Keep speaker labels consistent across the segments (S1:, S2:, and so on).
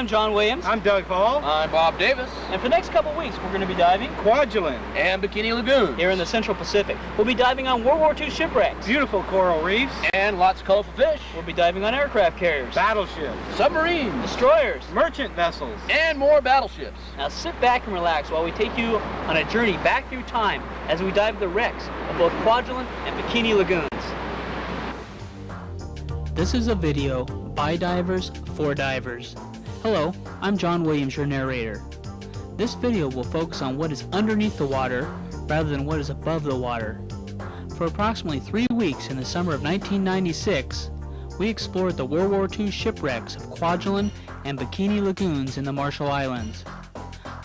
S1: I'm John Williams.
S2: I'm Doug Hall.
S3: I'm Bob Davis.
S1: And for the next couple weeks, we're going to be diving
S2: Kwajalein
S3: and Bikini Lagoon
S1: here in the Central Pacific. We'll be diving on World War II shipwrecks.
S2: Beautiful coral reefs.
S3: And lots of colorful fish.
S1: We'll be diving on aircraft carriers,
S2: Battleships.
S3: Submarines.
S1: destroyers,
S2: Merchant vessels.
S3: And more battleships.
S1: Now sit back and relax while we take you on a journey back through time as we dive the wrecks of both Kwajalein and Bikini Lagoons. This is a video by divers for divers. Hello, I'm John Williams, your narrator. This video will focus on what is underneath the water rather than what is above the water. For approximately 3 weeks in the summer of 1996, we explored the World War II shipwrecks of Kwajalein and Bikini Lagoons in the Marshall Islands.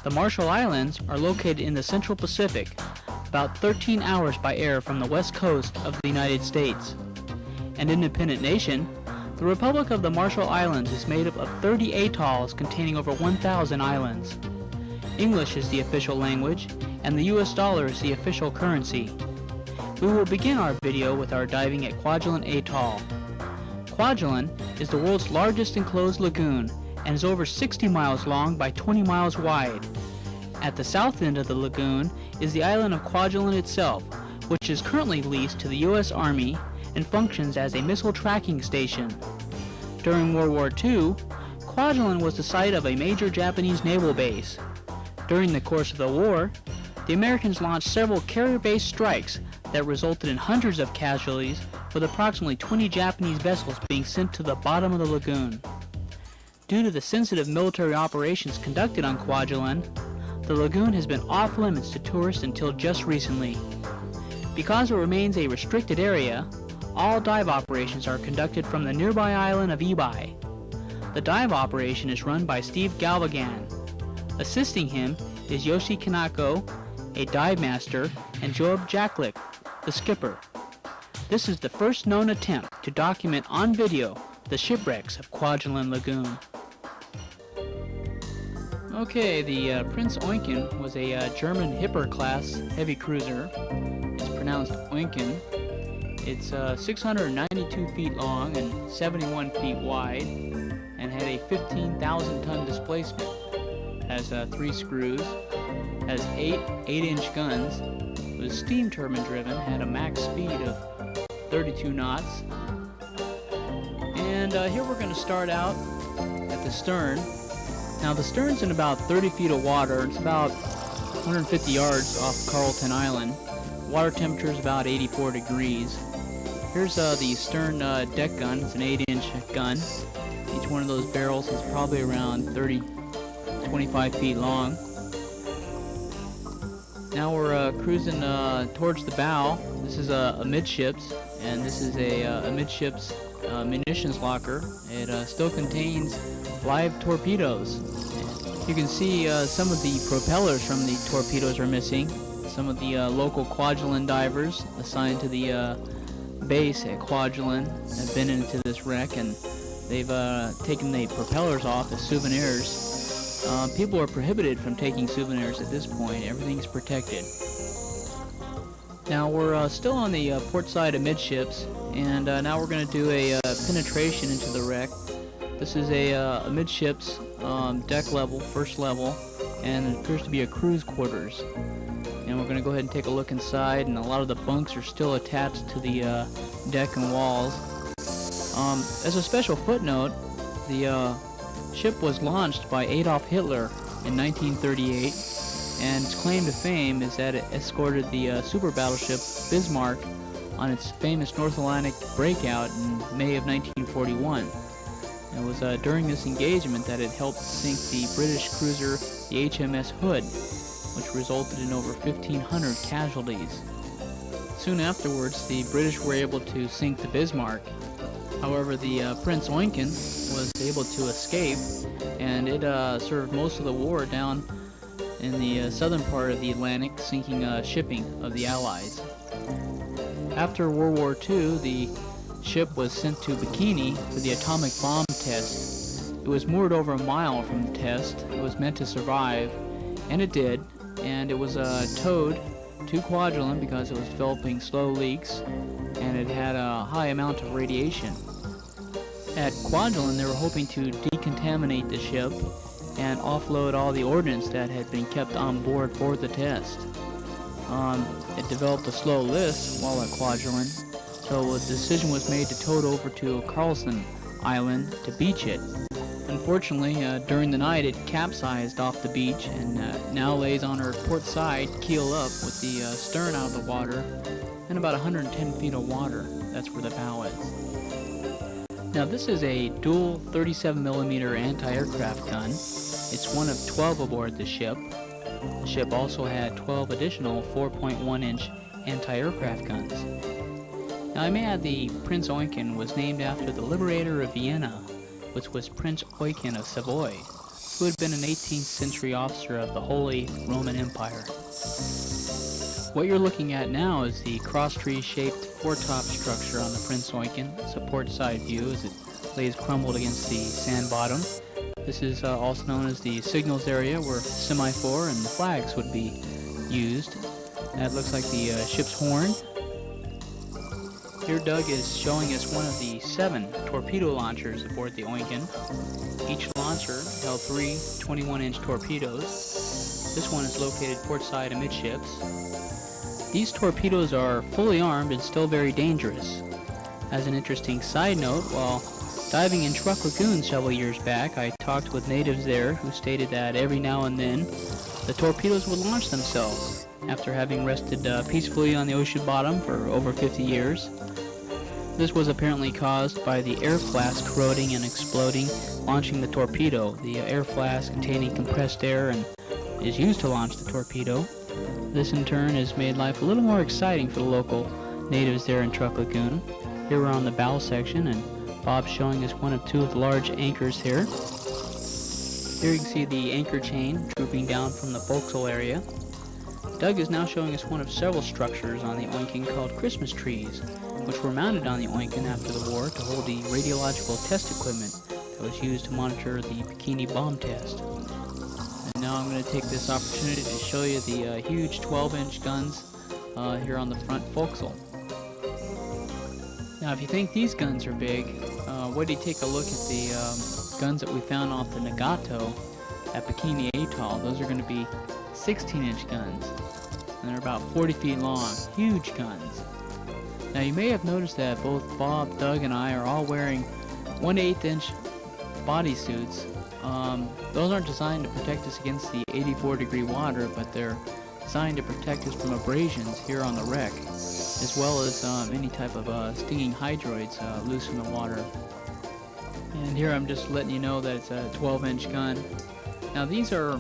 S1: The Marshall Islands are located in the Central Pacific, about 13 hours by air from the west coast of the United States. An independent nation, the Republic of the Marshall Islands is made up of 30 atolls containing over 1,000 islands. English is the official language, and the US dollar is the official currency. We will begin our video with our diving at Kwajalein Atoll. Kwajalein is the world's largest enclosed lagoon and is over 60 miles long by 20 miles wide. At the south end of the lagoon is the island of Kwajalein itself, which is currently leased to the US Army and functions as a missile tracking station. During World War II, Kwajalein was the site of a major Japanese naval base. During the course of the war, the Americans launched several carrier-based strikes that resulted in hundreds of casualties, with approximately 20 Japanese vessels being sent to the bottom of the lagoon. Due to the sensitive military operations conducted on Kwajalein, the lagoon has been off limits to tourists until just recently. Because it remains a restricted area, all dive operations are conducted from the nearby island of Ebi. The dive operation is run by Steve Galvagan. Assisting him is Yoshi Kanako, a dive master, and Joab Jaklik, the skipper. This is the first known attempt to document on video the shipwrecks of Kwajalein Lagoon. Okay, the Prinz Eugen was a German Hipper-class heavy cruiser. It's pronounced Eugen. It's 692 feet long and 71 feet wide, and had a 15,000-ton displacement. Has 3 screws, has 8 8-inch guns, was steam turbine driven, had a max speed of 32 knots. And here we're going to start out at the stern. Now the stern's in about 30 feet of water. It's about 150 yards off Carlton Island. Water temperature is about 84 degrees. Here's the stern deck gun. It's an 8-inch gun. Each one of those barrels is probably around 25 feet long. Now we're cruising towards the bow. This is a midships, and this is a midships munitions locker. It still contains live torpedoes. You can see some of the propellers from the torpedoes are missing. Some of the local Kwajalein divers assigned to the base at Kwajalein have been into this wreck, and they've taken the propellers off as souvenirs. People are prohibited from taking souvenirs at this point. Everything's protected. Now we're still on the port side of midships, and now we're going to do a penetration into the wreck. This is a midships deck level, first level, and it appears to be a crew's quarters. And we're going to go ahead and take a look inside, and a lot of the bunks are still attached to the deck and walls. As a special footnote, the ship was launched by Adolf Hitler in 1938, and its claim to fame is that it escorted the super battleship Bismarck on its famous North Atlantic breakout in May of 1941. It was during this engagement that it helped sink the British cruiser the HMS Hood, which resulted in over 1,500 casualties. Soon afterwards, the British were able to sink the Bismarck. However, the Prinz Eugen was able to escape, and it served most of the war down in the southern part of the Atlantic, sinking shipping of the Allies. After World War II, the ship was sent to Bikini for the atomic bomb test. It was moored over a mile from the test. It was meant to survive, and it did, and it was towed to Kwajalein because it was developing slow leaks, and it had a high amount of radiation. At Kwajalein, they were hoping to decontaminate the ship and offload all the ordnance that had been kept on board for the test. It developed a slow list while at Kwajalein, so a decision was made to tow it over to Carlson Island to beach it. Unfortunately, during the night it capsized off the beach and now lays on her port side, keel up, with the stern out of the water and about 110 feet of water. That's where the bow is. Now this is a dual 37mm anti-aircraft gun. It's one of 12 aboard the ship. The ship also had 12 additional 4.1-inch anti-aircraft guns. Now I may add the Prinz Eugen was named after the liberator of Vienna, which was Prinz Eugen of Savoy, who had been an 18th century officer of the Holy Roman Empire. What you're looking at now is the cross-tree shaped foretop structure on the Prinz Eugen. It's a port side view as it lays crumbled against the sand bottom. This is also known as the signals area, where semaphore and the flags would be used. That looks like the ship's horn. Here Doug is showing us one of the 7 torpedo launchers aboard the Eugen. Each launcher held 3 21-inch torpedoes. This one is located portside amidships. These torpedoes are fully armed and still very dangerous. As an interesting side note, while diving in Truck Lagoon several years back, I talked with natives there who stated that every now and then the torpedoes would launch themselves after having rested peacefully on the ocean bottom for over 50 years. This was apparently caused by the air flask corroding and exploding, launching the torpedo. The air flask containing compressed air and is used to launch the torpedo. This in turn has made life a little more exciting for the local natives there in Truck Lagoon. Here we're on the bow section, and Bob's showing us one of 2 of the large anchors here. Here you can see the anchor chain drooping down from the forecastle area. Doug is now showing us one of several structures on the Eugen called Christmas trees, which were mounted on the Eugen after the war to hold the radiological test equipment that was used to monitor the Bikini bomb test. And now I'm going to take this opportunity to show you the huge 12-inch guns here on the front forecastle. Now if you think these guns are big, wait till you take a look at the guns that we found off the Nagato at Bikini Atoll. Those are going to be 16-inch guns, and they're about 40 feet long. Huge guns. Now you may have noticed that both Bob, Doug, and I are all wearing 1/8-inch bodysuits. Those aren't designed to protect us against the 84-degree water, but they're designed to protect us from abrasions here on the wreck, as well as any type of stinging hydroids loose in the water. And here I'm just letting you know that it's a 12-inch gun. Now these are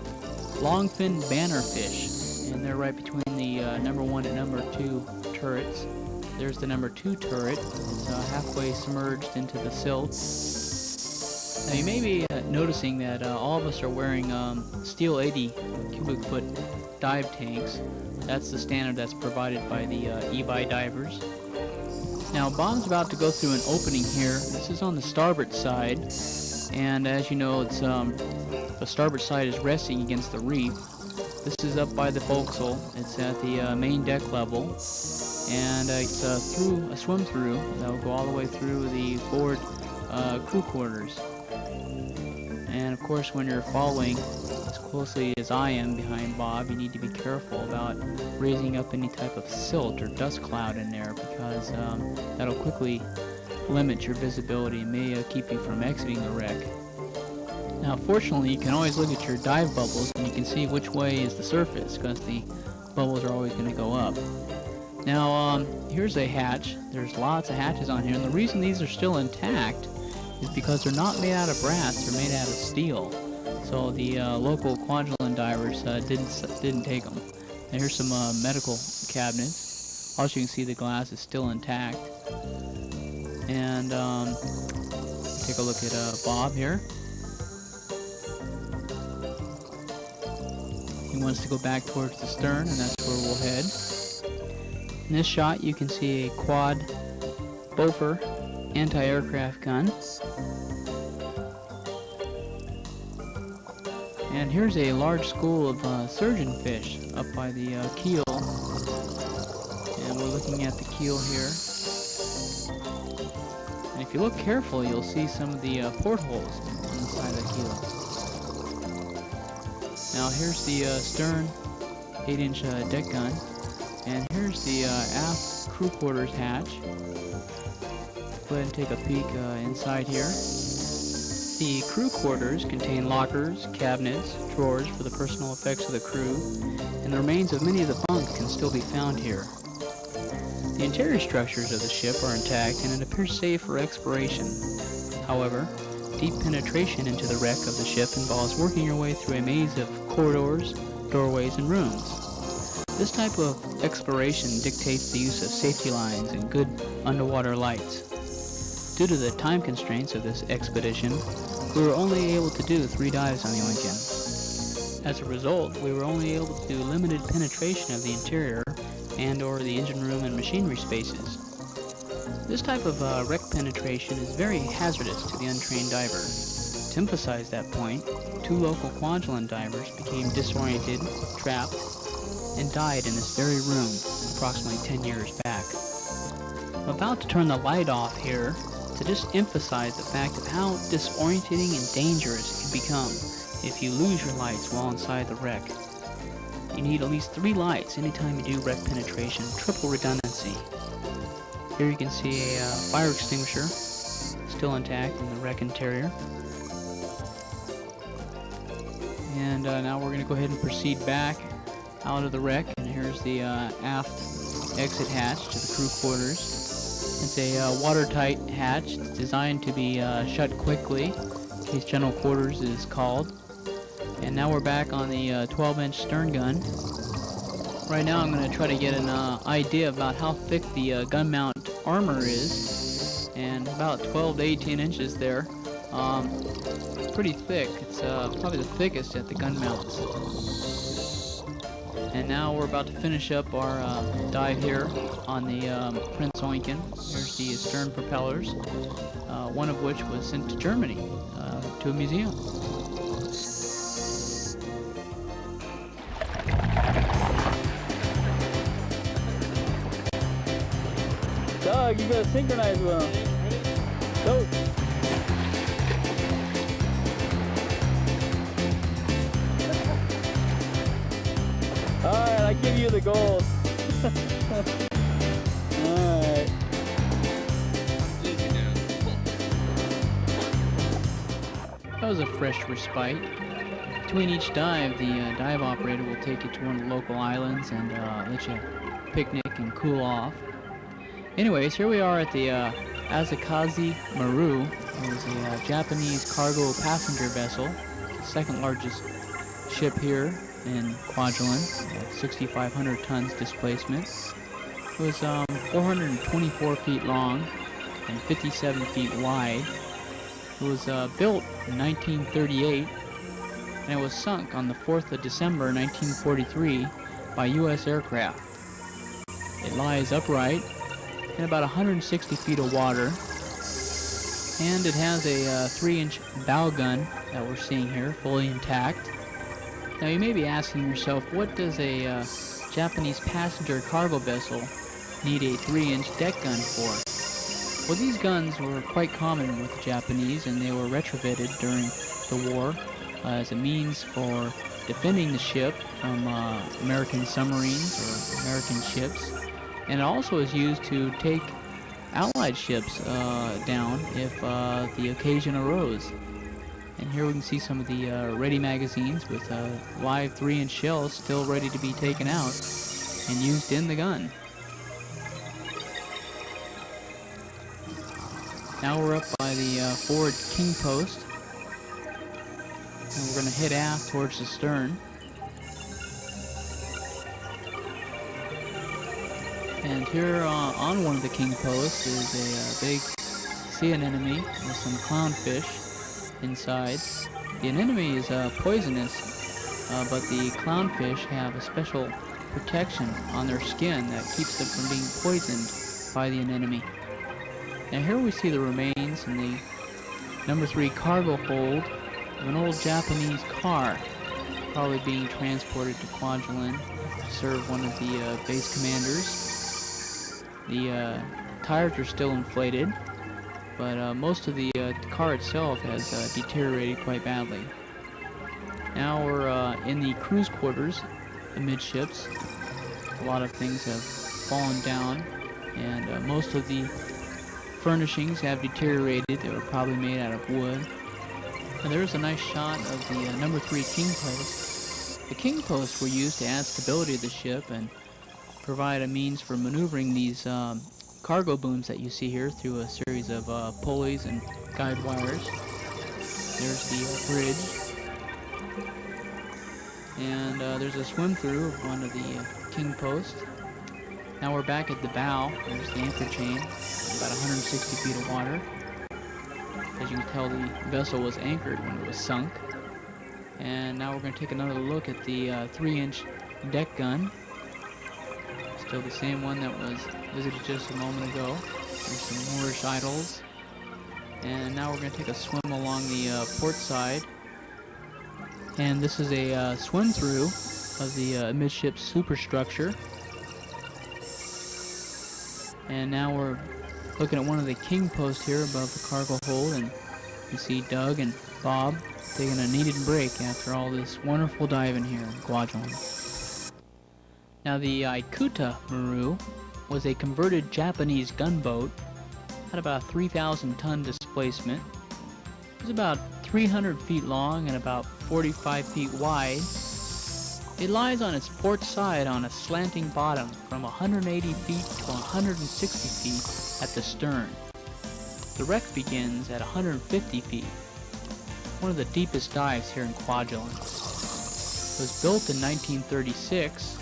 S1: long-fin bannerfish, and they're right between the number 1 and number 2 turrets. There's the number 2 turret. It's halfway submerged into the silt. Now you may be noticing that all of us are wearing steel 80 cubic foot dive tanks. That's the standard that's provided by the eBay divers. Now Bob's about to go through an opening here. This is on the starboard side, and as you know, it's the starboard side is resting against the reef. This is up by the forecastle. It's at the main deck level, and it's through a swim through that will go all the way through the forward crew quarters. And of course, when you're following as closely as I am behind Bob, you need to be careful about raising up any type of silt or dust cloud in there, because that'll quickly limit your visibility and may keep you from exiting the wreck. Now fortunately, you can always look at your dive bubbles and you can see which way is the surface, because the bubbles are always going to go up. Now here's a hatch. There's lots of hatches on here, and the reason these are still intact is because they're not made out of brass, they're made out of steel. So the local Kwajalein divers didn't take them. And here's some medical cabinets. Also you can see the glass is still intact. And take a look at Bob here. He wants to go back towards the stern, and that's where we'll head. In this shot you can see a quad Bofer anti-aircraft gun. And here's a large school of surgeonfish up by the keel. And we're looking at the keel here. And if you look carefully, you'll see some of the portholes on the side of the keel. Now here's the stern 8-inch deck gun, and here's the aft crew quarters hatch. Go ahead and take a peek inside here. The crew quarters contain lockers, cabinets, drawers for the personal effects of the crew, and the remains of many of the bunk can still be found here. The interior structures of the ship are intact and it appears safe for exploration. However, deep penetration into the wreck of the ship involves working your way through a maze of corridors, doorways, and rooms. This type of exploration dictates the use of safety lines and good underwater lights. Due to the time constraints of this expedition, we were only able to do 3 dives on the Eugen. As a result, we were only able to do limited penetration of the interior and/or the engine room and machinery spaces. This type of wreck penetration is very hazardous to the untrained diver. To emphasize that point, 2 local Kwajalein divers became disoriented, trapped, and died in this very room approximately 10 years back. I'm about to turn the light off here to just emphasize the fact of how disorientating and dangerous it can become if you lose your lights while inside the wreck. You need at least 3 lights anytime you do wreck penetration, triple redundancy. Here you can see a fire extinguisher still intact in the wreck interior. And now we're going to go ahead and proceed back out of the wreck, and here's the aft exit hatch to the crew quarters. It's a watertight hatch. It's designed to be shut quickly in case general quarters is called. And now we're back on the 12-inch stern gun. Right now I'm going to try to get an idea about how thick the gun mount armor is, and about 12 to 18 inches there. Pretty thick. It's probably the thickest at the gun mounts. And now we're about to finish up our dive here on the Prinz Eugen. Here's the stern propellers, one of which was sent to Germany to a museum. Doug, you gotta synchronize with him. Go. Alright, I give you the gold. Alright. That was a fresh respite. Between each dive, the dive operator will take you to one of the local islands and let you picnic and cool off. Anyways, here we are at the Azakazi Maru. It was a Japanese cargo passenger vessel, the second largest ship here in Kwajalein, 6,500 tons displacement. It was 424 feet long and 57 feet wide. It was built in 1938, and it was sunk on the 4th of December 1943 by U.S. aircraft. It lies upright in about 160 feet of water, and it has a 3-inch bow gun that we're seeing here, fully intact. Now you may be asking yourself, what does a Japanese passenger cargo vessel need a 3-inch deck gun for? Well, these guns were quite common with the Japanese, and they were retrofitted during the war as a means for defending the ship from American submarines or American ships. And it also is used to take Allied ships down if the occasion arose. And here we can see some of the ready magazines with live 3-inch shells still ready to be taken out and used in the gun. Now we're up by the forward king post, and we're going to head aft towards the stern. And here on one of the king posts is a big sea anemone with some clownfish inside. The anemone is poisonous, but the clownfish have a special protection on their skin that keeps them from being poisoned by the anemone. Now here we see the remains in the number 3 cargo hold of an old Japanese car, probably being transported to Kwajalein to serve one of the base commanders. The tires are still inflated, but most of the car itself has deteriorated quite badly. Now we're in the cruise quarters amidships. A lot of things have fallen down, and most of the furnishings have deteriorated. They were probably made out of wood. And there's a nice shot of the number 3 king post. The king posts were used to add stability to the ship and provide a means for maneuvering these cargo booms that you see here through a series of pulleys and guide wires. There's the bridge, and there's a swim through of one of the king posts. Now we're back at the bow. There's the anchor chain, about 160 feet of water. As you can tell, the vessel was anchored when it was sunk. And now we're going to take another look at the 3-inch deck gun. Still the same one that was visited just a moment ago. There's some Moorish idols. And now we're going to take a swim along the port side. And this is a swim through of the midship superstructure. And now we're looking at one of the king posts here above the cargo hold, and you see Doug and Bob taking a needed break after all this wonderful diving here in Kwajalein. Now the Ikuta Maru was a converted Japanese gunboat, had about 3,000 ton displacement. It was about 300 feet long and about 45 feet wide. It lies on its port side on a slanting bottom from 180 feet to 160 feet at the stern. The wreck begins at 150 feet, one of the deepest dives here in Kwajalein. It was built in 1936,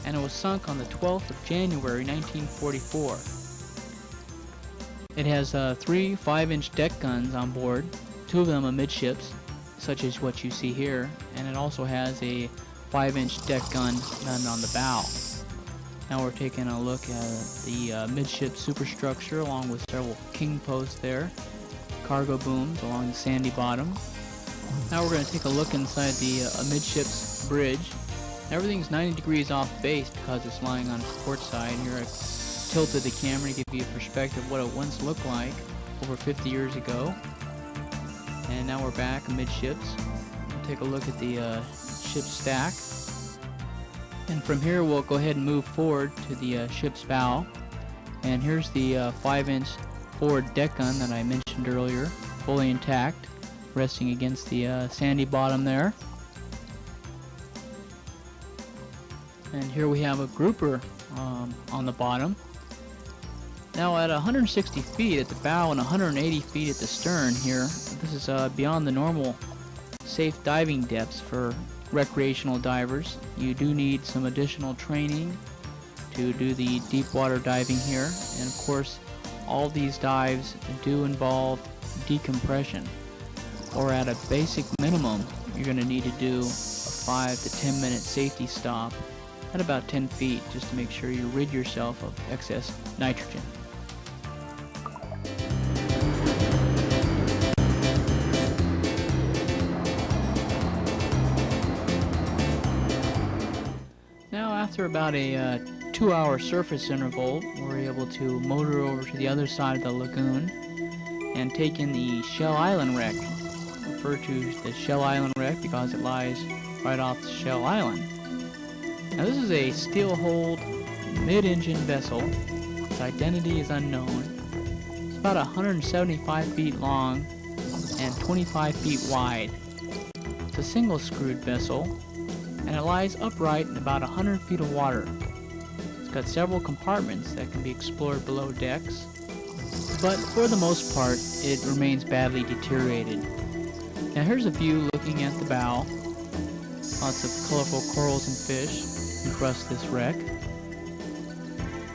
S1: and it was sunk on the 12th of January 1944. It has 3 5-inch deck guns on board, 2 of them amidships, such as what you see here, and it also has a 5-inch deck gun mounted on the bow. Now we're taking a look at the midship superstructure along with several king posts there, cargo booms along the sandy bottom. Now we're going to take a look inside the amidships bridge. Everything's 90 degrees off base because it's lying on its port side. Here I tilted the camera to give you a perspective of what it once looked like over 50 years ago. And now we're back amidships. We'll take a look at the ship stack. And from here we'll go ahead and move forward to the ship's bow. And here's the 5-inch forward deck gun that I mentioned earlier, fully intact, resting against the sandy bottom there. And here we have a grouper on the bottom. Now at 160 feet at the bow and 180 feet at the stern here, this is beyond the normal safe diving depths for recreational divers. You do need some additional training to do the deep water diving here, and of course all these dives do involve decompression, or at a basic minimum you're going to need to do a 5 to 10 minute safety stop at about 10 feet just to make sure you rid yourself of excess nitrogen. Now after about a 2-hour surface interval, we're able to motor over to the other side of the lagoon and take in the Shell Island wreck. Referred to as the Shell Island wreck because it lies right off the Shell Island. Now this is a steel-hulled mid-engine vessel. Its identity is unknown. It's about 175 feet long and 25 feet wide. It's a single-screwed vessel, and it lies upright in about 100 feet of water. It's got several compartments that can be explored below decks, but for the most part, it remains badly deteriorated. Now here's a view looking at the bow. Lots of colorful corals and fish encrust this wreck.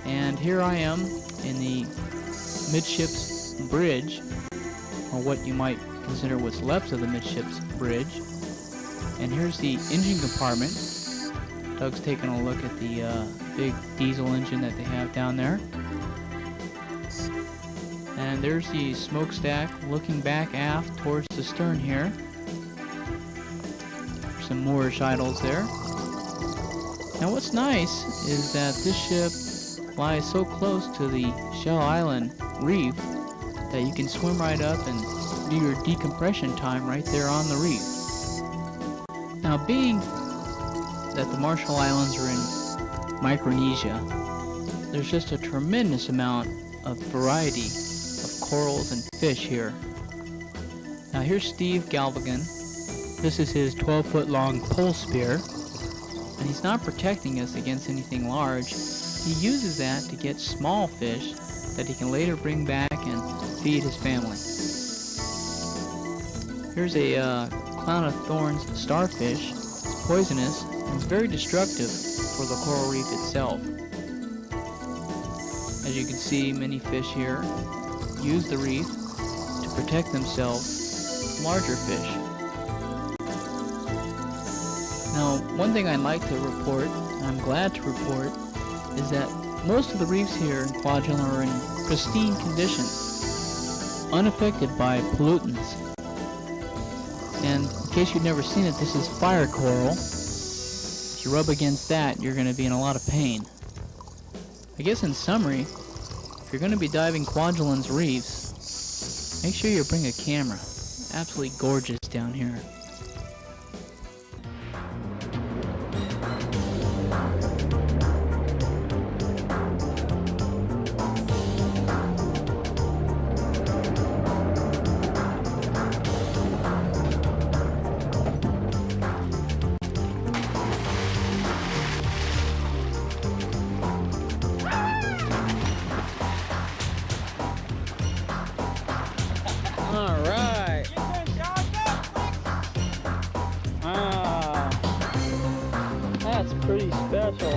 S1: And here I am in the midships bridge, or what you might consider what's left of the midships bridge. And here's the engine compartment. Doug's taking a look at the big diesel engine that they have down there. And there's the smokestack looking back aft towards the stern here. There's some Moorish idols there. Now what's nice is that this ship lies so close to the Shell Island reef that you can swim right up and do your decompression time right there on the reef. Now, being that the Marshall Islands are in Micronesia, there's just a tremendous amount of variety of corals and fish here. Now here's Steve Galvigan. This is his 12-foot long pole spear, and he's not protecting us against anything large. He uses that to get small fish that he can later bring back and feed his family. Here's a crown of thorns starfish. It's poisonous and it's very destructive for the coral reef itself. As you can see, many fish here use the reef to protect themselves from larger fish. Now, one thing I'd like to report, and I'm glad to report, is that most of the reefs here in Kwajalein are in pristine condition, unaffected by pollutants. And in case you've never seen it, this is fire coral. If you rub against that, you're going to be in a lot of pain. I guess in summary, if you're going to be diving Kwajalein reefs, make sure you bring a camera. Absolutely gorgeous down here.
S2: Alright. Ah, that's pretty special.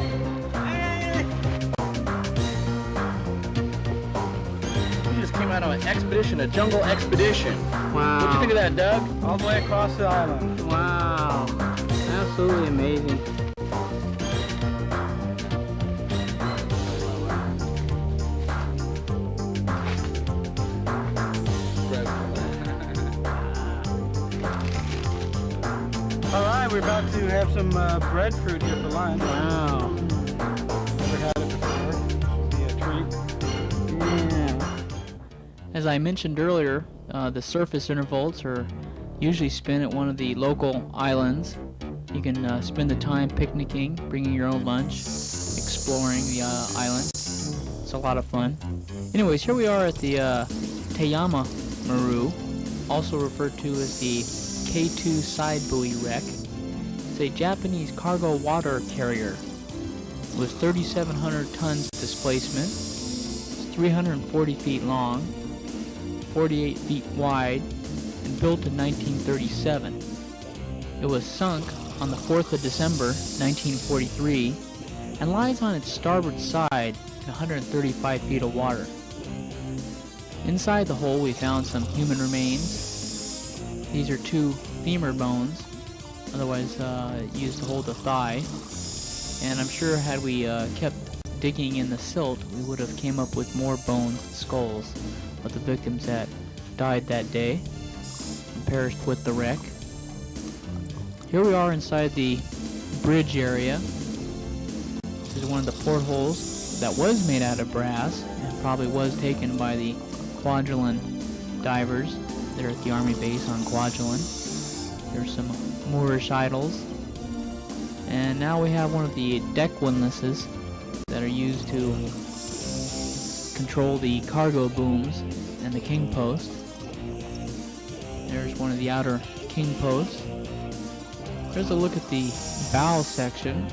S3: We just came out of an expedition, a jungle expedition.
S2: Wow.
S3: What'd you think of that, Doug?
S2: All the way across the island.
S1: Wow. Absolutely amazing.
S2: Alright, we're about to have some breadfruit here for lunch.
S1: Wow.
S2: Never had it before. Be a treat.
S1: Yeah. As I mentioned earlier, the surface intervals are usually spent at one of the local islands. You can spend the time picnicking, bringing your own lunch, exploring the island. It's a lot of fun. Anyways, here we are at the Teyama Maru, also referred to as the K2 side buoy wreck. It's a Japanese cargo water carrier with 3,700 tons displacement. It's 340 feet long, 48 feet wide, and built in 1937. It was sunk on the 4th of December 1943 and lies on its starboard side in 135 feet of water. Inside the hull we found some human remains. These are 2 femur bones, otherwise used to hold the thigh. And I'm sure had we kept digging in the silt, we would have came up with more bones and skulls of the victims that died that day and perished with the wreck. Here we are inside the bridge area. This is one of the portholes that was made out of brass and probably was taken by the Kwajalein divers. They're at the army base on Kwajalein. There's some Moorish idols. And now we have one of the deck windlasses that are used to control the cargo booms and the king post. There's one of the outer king posts. There's a look at the bow section.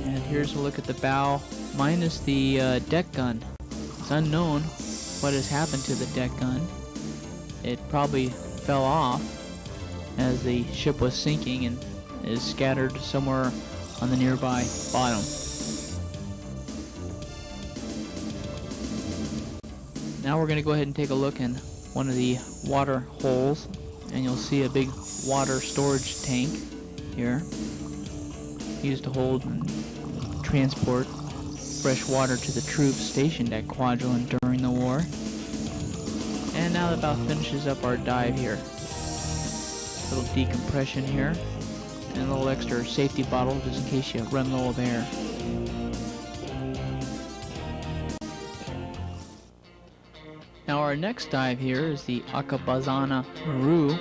S1: And here's a look at the bow minus the deck gun. It's unknown what has happened to the deck gun. It probably fell off as the ship was sinking and is scattered somewhere on the nearby bottom. Now we're going to go ahead and take a look in one of the water holes, and you'll see a big water storage tank here used to hold and transport fresh water to the troops stationed at Kwajalein during the war. And now that about finishes up our dive here. A little decompression here, and a little extra safety bottle just in case you run low of air. Now our next dive here is the Akabazana Maru,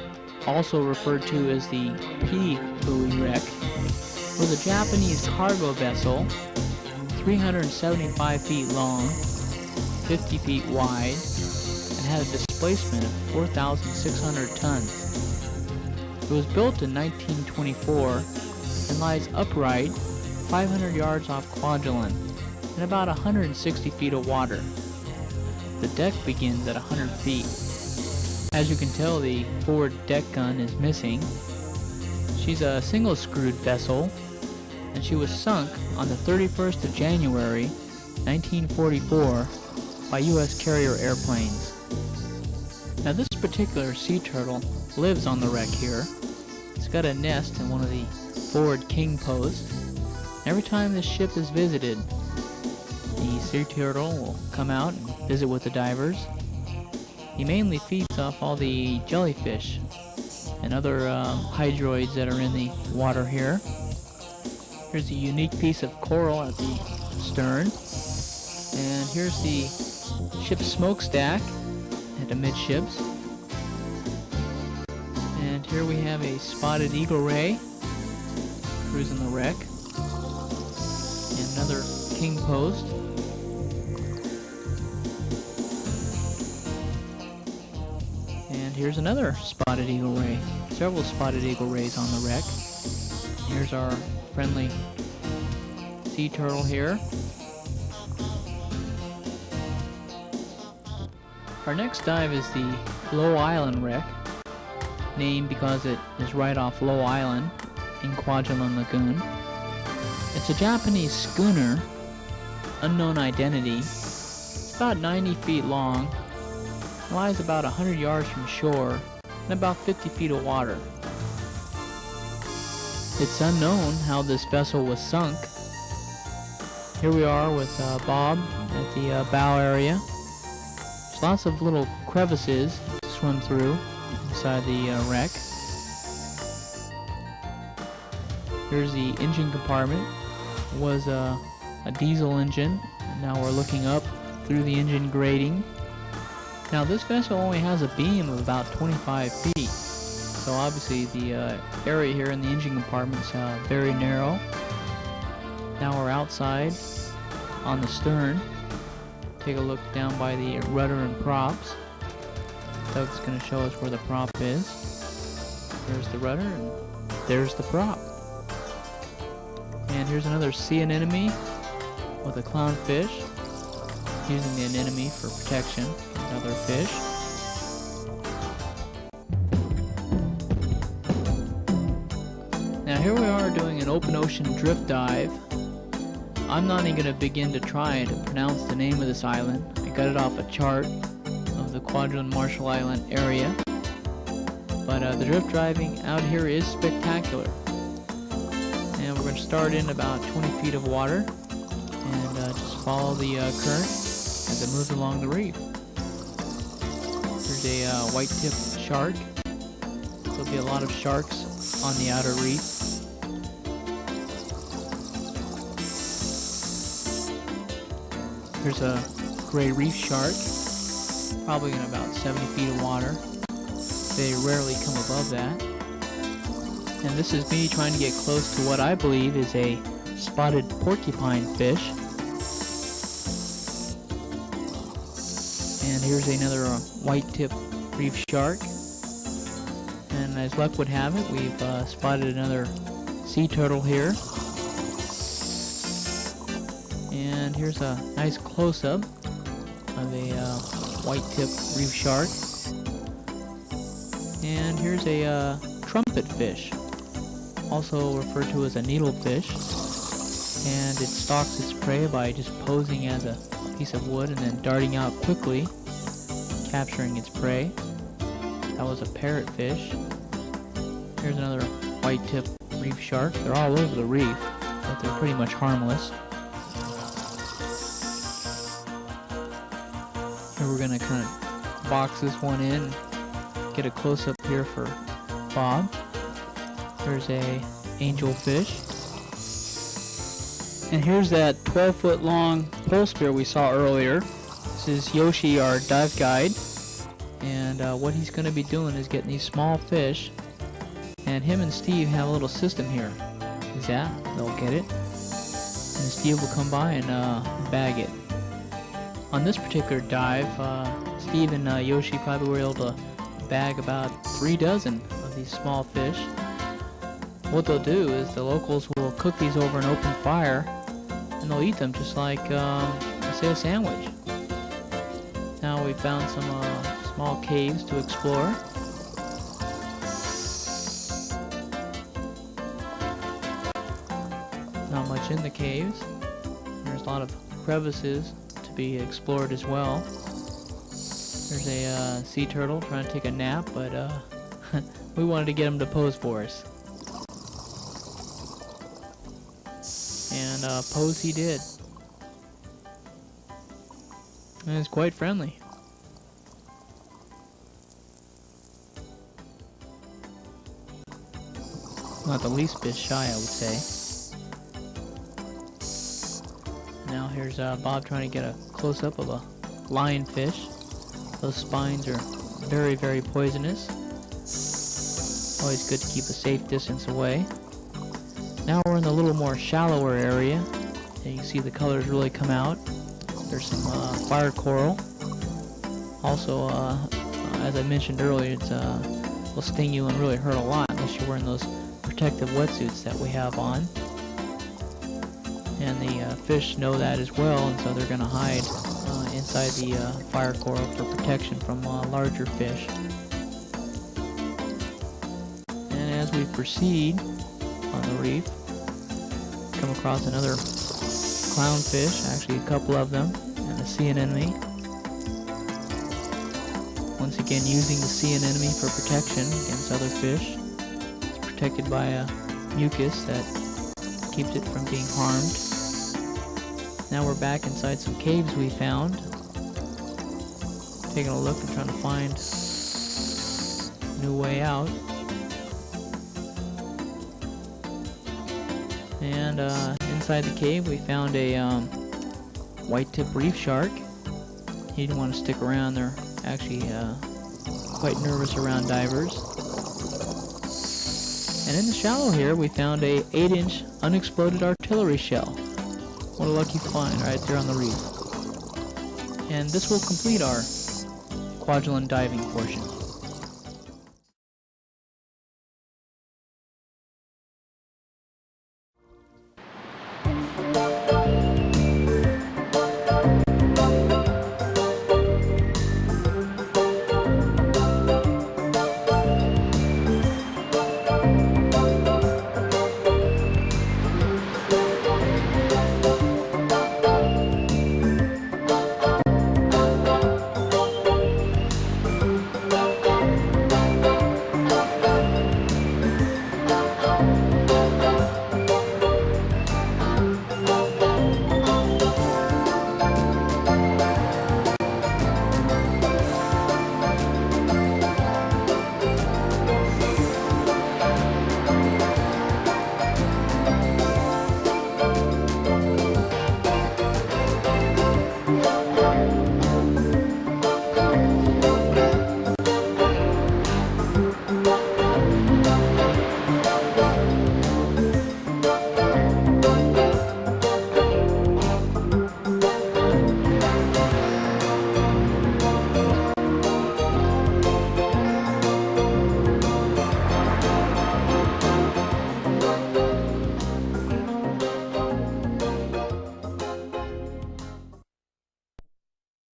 S1: also referred to as the P buoy wreck. It was a Japanese cargo vessel, 375 feet long, 50 feet wide, and had a displacement of 4,600 tons. It was built in 1924 and lies upright 500 yards off Kwajalein in about 160 feet of water. The deck begins at 100 feet. As you can tell, the forward deck gun is missing. She's a single-screwed vessel, and she was sunk on the 31st of January, 1944 by U.S. carrier airplanes. Now this particular sea turtle lives on the wreck here. It's got a nest in one of the forward king posts. Every time this ship is visited, the sea turtle will come out and visit with the divers. He mainly feeds off all the jellyfish and other hydroids that are in the water here. Here's a unique piece of coral at the stern. And here's the ship's smokestack at amidships. And here we have a spotted eagle ray cruising the wreck. And another king post. And here's another spotted eagle ray. Several spotted eagle rays on the wreck. Here's our friendly sea turtle here. Our next dive is the Low Island wreck, named because it is right off Low Island in Kwajalein Lagoon. It's a Japanese schooner, unknown identity. It's about 90 feet long, lies about 100 yards from shore, and about 50 feet of water. It's unknown how this vessel was sunk. Here we are with Bob at the bow area. There's lots of little crevices to swim through inside the wreck. Here's the engine compartment. It was a diesel engine. Now we're looking up through the engine grating. Now this vessel only has a beam of about 25 feet. So obviously the area here in the engine compartment is very narrow. Now we're outside on the stern. Take a look down by the rudder and props. Doug's going to show us where the prop is. There's the rudder and there's the prop. And here's another sea anemone with a clownfish, using the anemone for protection from other fish. Now here we are doing an open ocean drift dive. I'm not even going to begin to try to pronounce the name of this island. I got it off a chart of the Kwajalein Marshall Island area. But the drift diving out here is spectacular. And we're going to start in about 20 feet of water and just follow the current as it moves along the reef. There's a white-tipped shark. There'll be a lot of sharks on the outer reef. There's a gray reef shark, probably in about 70 feet of water. They rarely come above that. And this is me trying to get close to what I believe is a spotted porcupine fish. And here's another white-tipped reef shark. And as luck would have it, we've spotted another sea turtle here. And here's a nice close-up of a white-tipped reef shark. And here's a trumpet fish, also referred to as a needlefish. And it stalks its prey by just posing as a piece of wood and then darting out quickly, capturing its prey. That was a parrotfish. Here's another white-tipped reef shark. They're all over the reef, but they're pretty much harmless. Here we're going to kind of box this one in, get a close-up here for Bob. There's a angelfish. And here's that 12-foot long pole spear we saw earlier. This This is Yoshi, our dive guide, and what he's going to be doing is getting these small fish, and him and Steve have a little system here. Is that they'll get it, and Steve will come by and bag it. On this particular dive, Steve and Yoshi probably were able to bag about 3 dozen of these small fish. What they'll do is the locals will cook these over an open fire, and they'll eat them just like, say, a sandwich. Now we found some small caves to explore. Not much in the caves. There's a lot of crevices to be explored as well. There's a sea turtle trying to take a nap, but we wanted to get him to pose for us. And pose he did. And it's quite friendly. Not the least bit shy, I would say. Now here's Bob trying to get a close-up of a lionfish. Those spines are very, very poisonous. Always good to keep a safe distance away. Now we're in the little more shallower area. And you can see the colors really come out. There's some fire coral. Also, as I mentioned earlier, it will sting you and really hurt a lot unless you're wearing those protective wetsuits that we have on. And the fish know that as well, and so they're going to hide inside the fire coral for protection from larger fish. And as we proceed on the reef, come across another clownfish, actually a couple of them, and a sea anemone. Once again, using the sea anemone for protection against other fish. It's protected by a mucus that keeps it from being harmed. Now we're back inside some caves we found. Taking a look and trying to find a new way out. And inside the cave we found a white-tip reef shark. He didn't want to stick around. They're actually quite nervous around divers. And in the shallow here we found a 8-inch unexploded artillery shell. What a lucky find right there on the reef. And this will complete our Kwajalein diving portion.